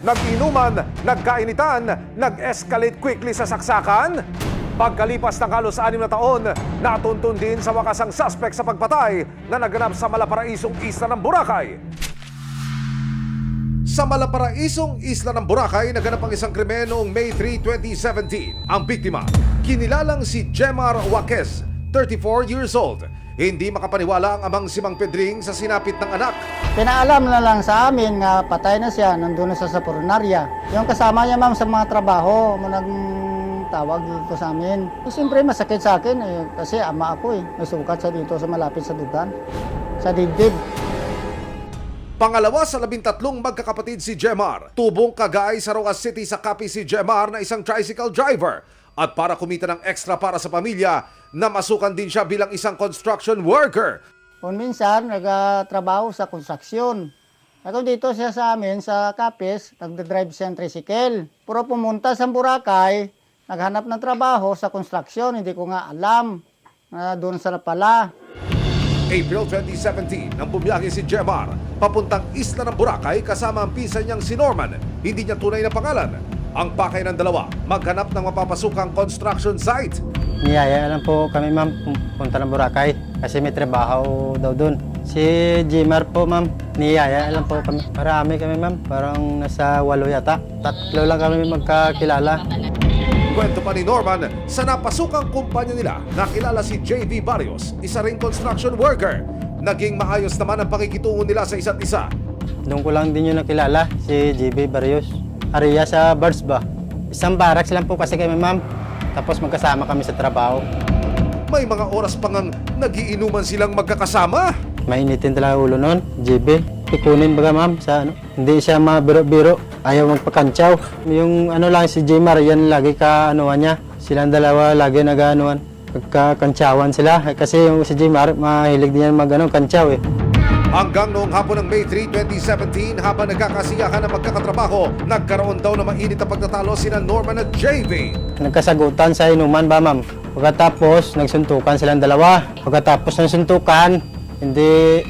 Nag-inuman, nagkainitan, nag-escalate quickly sa saksakan. Pagkalipas ng halos 6 na taon, natuntun din sa wakas ang suspect sa pagpatay na naganap sa Malaparaisong Isla ng Boracay. Sa Malaparaisong Isla ng Boracay, naganap ang isang krimen noong May 3, 2017. Ang biktima, kinilalang si Jemar Waquez, 34 years old. Hindi makapaniwala ang amang si Mang Pedring sa sinapit ng anak. Pinaalam na lang sa amin nga patay na siya, nandun na sa punerarya. Yung kasama niya ma'am sa mga trabaho, tawag dito sa amin. Siyempre masakit sa akin kasi ama ako may sukat sa dito sa malapit sa dugan, sa dibdib. Pangalawa sa 13 magkakapatid si Jemar. Tubong kagay sa Rojas City sa Capi si Jemar na isang tricycle driver. At para kumita ng extra para sa pamilya, namasukan din siya bilang isang construction worker. Kung minsan, nagtrabaho sa konstruksyon. At dito siya sa amin sa Capis, nagdadrive siya ng tricycle. Puro pumunta sa Boracay, naghanap ng trabaho sa construction, hindi ko nga alam na doon sa pala. April 2017, nang bumiyahe si Jemar papuntang Isla ng Boracay kasama ang pinsan niyang si Norman. Hindi niya tunay na pangalan. Ang pakay ng dalawa, maghanap ng mapapasukang construction site. Niyaya lang po kami ma'am, punta ng Boracay kasi may trabaho daw doon. Si Jemar po ma'am, niyaya lang po kami. Marami kami ma'am, parang nasa 8 yata. 3 lang kami magkakilala. Kwento pa ni Norman, sa napasukang kumpanya nila, nakilala si JV Barrios, isa ring construction worker. Naging maayos naman ang pakikitungo nila sa isa't isa. Doon ko lang din yung nakilala, si JV Barrios. Ariya sa Birds ba? Isang barracks lang po kasi kami ma'am. Tapos magkasama kami sa trabaho. May mga oras pa ngang nagiinuman silang magkakasama. Mainitin talaga ulo noon, JB. Ikunin baga ma'am sa ano. Hindi siya mabiro-biro. Ayaw magpakantsaw. Yung ano lang si Jemar, yan lagi ka-anuan niya. Silang dalawa lagi nag-anuan. Pagkakantsawan sila. Kasi yung si Jemar, mahilig din yan mag-kantsaw eh. Hanggang noong hapon ng May 3, 2017, habang nagkakasiyahan ng magkakatrabaho, nagkaroon daw na mainit na pagtatalo sina Norman at JV. Nagkasagutan sa inuman ba ma'am? Pagkatapos, nagsuntukan silang dalawa. Pagkatapos ng suntukan, hindi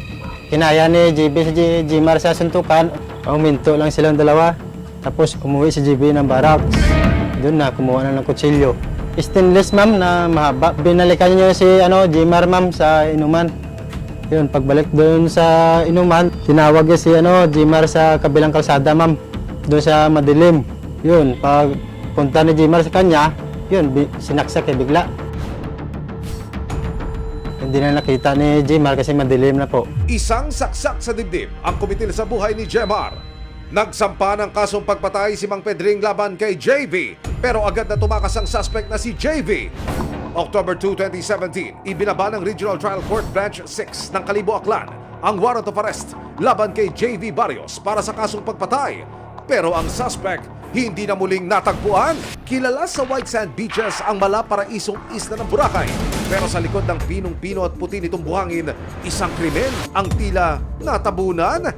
kinaya ni JB si Jemar sa suntukan. Uminto lang silang dalawa. Tapos umuwi si JB ng barracks. Doon na, kumuha na ng kutsilyo. Stainless ma'am na mahaba. Binalikan niya si Jemar ma'am sa inuman. Yun, pagbalik doon sa inuman, tinawag niya si Jemar sa kabilang kalsada ma'am. Doon sa madilim. Yun, pag punta ni Jemar sa kanya, yun, sinaksak bigla. Hindi na nakita ni Jemar kasi madilim na po. Isang saksak sa dibdib ang kumitil sa buhay ni Jemar. Nagsampa ng kasong pagpatay si Mang Pedring laban kay JV, pero agad na tumakas ang suspect na si JV. October 2, 2017, ibinaba ng Regional Trial Court Branch 6 ng Kalibo, Aklan ang warrant of arrest laban kay JV Barrios para sa kasong pagpatay. Pero ang suspect hindi na muling natagpuan. Kilala sa White Sand Beaches ang Malaparaisong Isla ng Boracay. Pero sa likod ng pinong-pino at puti nitong buhangin, isang krimen ang tila natabunan.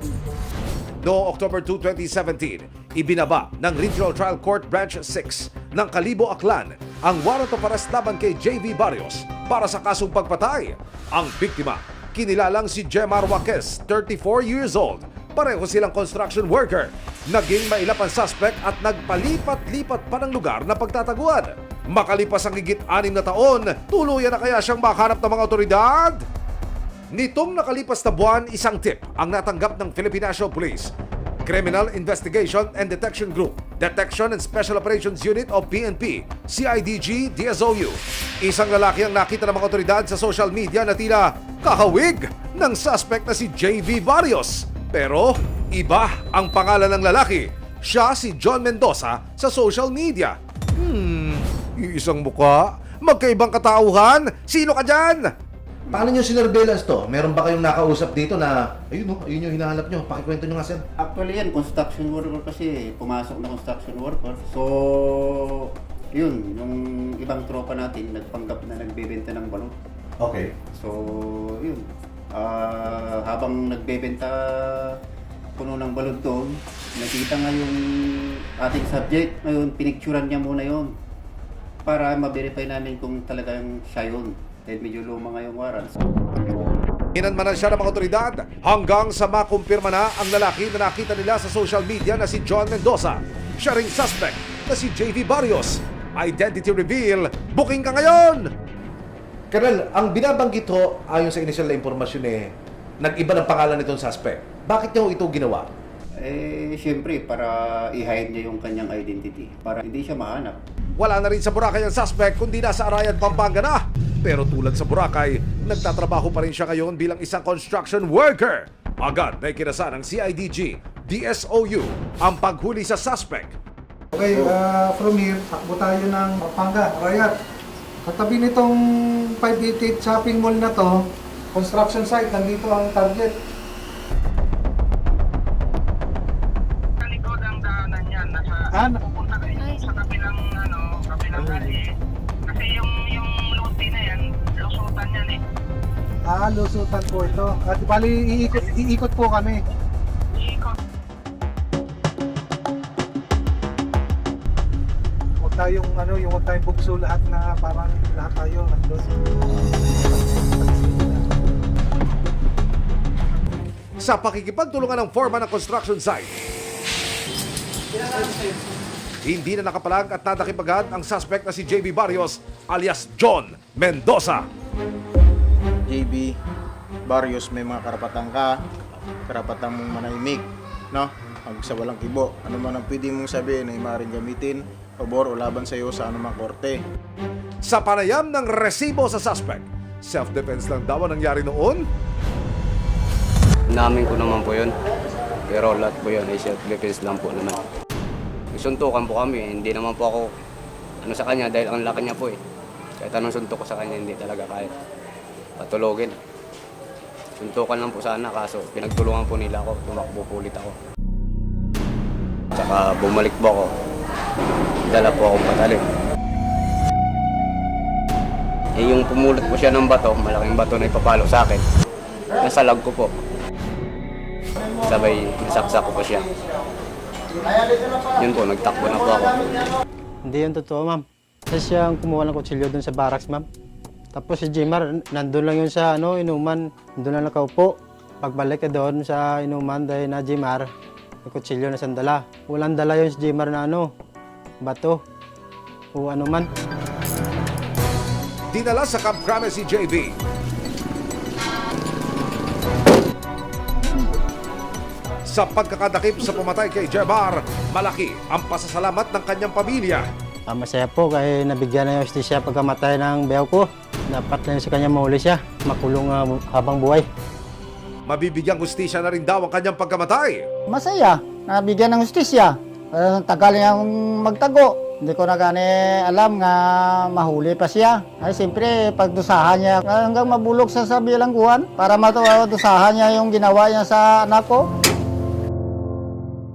Noong October 2, 2017, ibinaba ng Regional Trial Court Branch 6 ng Kalibo, Aklan ang warrant of arrest laban kay JV Barrios para sa kasong pagpatay. Ang biktima, kinilalang si Jemar Waquez, 34 years old. Pareho silang construction worker. Naging mailap ang suspect at nagpalipat-lipat pa ng lugar na pagtataguan. Makalipas ang higit 6 na taon, tuluyan na kaya siyang makahanap ng mga otoridad? Nitong nakalipas na buwan, isang tip ang natanggap ng Philippine National Police Criminal Investigation and Detection Group, Detection and Special Operations Unit o PNP, CIDG, DSOU. Isang lalaki ang nakita ng mga otoridad sa social media na tila kahawig ng suspect na si JV Barrios. Pero iba ang pangalan ng lalaki. Siya si John Mendoza sa social media. Isang mukha, magkaibang katauhan. Sino ka dyan? Paano nyo sinurveillance to? Meron ba kayong nakausap dito na, ayun yung hinahanap nyo, pakikwento nyo nga sir. Actually yan, construction worker kasi, pumasok na construction worker. So, yun, yung ibang tropa natin, nagpanggap na nagbebenta ng balon. Okay. So, yun, habang nagbebenta puno ng balon doon, nakita nga yung ating subject, ngayon pinicturan niya muna yun para ma-verify namin kung talagang siya yun. Dahil medyo luma nga yung warrants. Inanmanan siya ng mga otoridad hanggang sa makumpirma na ang lalaki na nakita nila sa social media na si John Mendoza. Siya ring suspect na si JV Barrios. Identity reveal, booking ka ngayon! Colonel, ang binabanggit ho, ayon sa initial na impormasyon nag-iba ng pangalan nitong suspect. Bakit niya ho ito ginawa? Siyempre, para i-hide niya yung kanyang identity. Para hindi siya mahanap. Wala na rin sa Boracay ang suspect kundi nasa Arayan, Pampanga na. Pero tulad sa Boracay, nagtatrabaho pa rin siya ngayon bilang isang construction worker. Agad na ikinasa ng CIDG, DSOU ang paghuli sa suspect. Okay, from here, takbo tayo ng Pampanga, Arayat. Katabi nitong 588 shopping mall na to, construction site, nandito ang target. Sa likod ang daanan yan, pupunta kayo sa kabilang ali. Kasi yung lote na yan, lusutan yan eh. Lusutan po ito. At bali, iikot po kami. Ikot. Huwag tayong, huwag tayong bugso lahat na parang lahat tayo nandun. Sa pakikipagtulungan ng foreman ng construction site, hindi na nakapalag at nadakipagad ang suspect na si JB Barrios alias John Mendoza. JB Barrios, may mga karapatan mong manahimik, no? Pag sa walang kibo, ano man ang pwede mong sabihin ay maaaring gamitin pabor o laban sa iyo sa anumang korte. Sa panayam ng resibo sa suspect, self-defense lang daw ang nangyari noon. Namin ko naman po yun. Pero lahat po yun ay self-defense lang po naman. Suntukan po kami, hindi naman po ako sa kanya dahil ang laki niya po eh. Kahit anong suntok ko sa kanya, hindi talaga kahit patulogin. Suntukan lang po sana, kaso pinagtulungan po nila ako, tumakbo po ulit ako. Tsaka bumalik po ako, dala po akong patalim. Yung pumulot po siya ng bato, malaking bato na ipapalo sa akin. Nasalag ko po. Sabay nasaksak ko po siya. Yun po, nagtakbo na po ako. Hindi yun totoo, ma'am. Kasi siya ang kumuha ng kutsilyo doon sa barracks, ma'am. Tapos si Jimar, nandun lang yun sa inuman. Nandun lang nakaupo. Pagbalik ka doon sa inuman dahil na Jimar, may kutsilyo na sandala. Walang dala yun si Jimar na bato. O ano man. Dinala sa Camp Crame si JB. Sa pagkakadakip sa pumatay kay Jemar, malaki ang pasasalamat ng kanyang pamilya. Masaya po kaya nabigyan na yung justisya pagkamatay ng beyaw ko. Dapat na sa kanya mahuli siya, makulong habang buhay. Mabibigyang hustisya na rin daw ang kanyang pagkamatay. Masaya, nabigyan ng justisya. Tagal niyang magtago. Hindi ko na gani alam nga mahuli pa siya. Ay siyempre pagdusahan niya hanggang mabulok sa bilangguan para matuwa dusahan niya yung ginawa niya sa anak ko.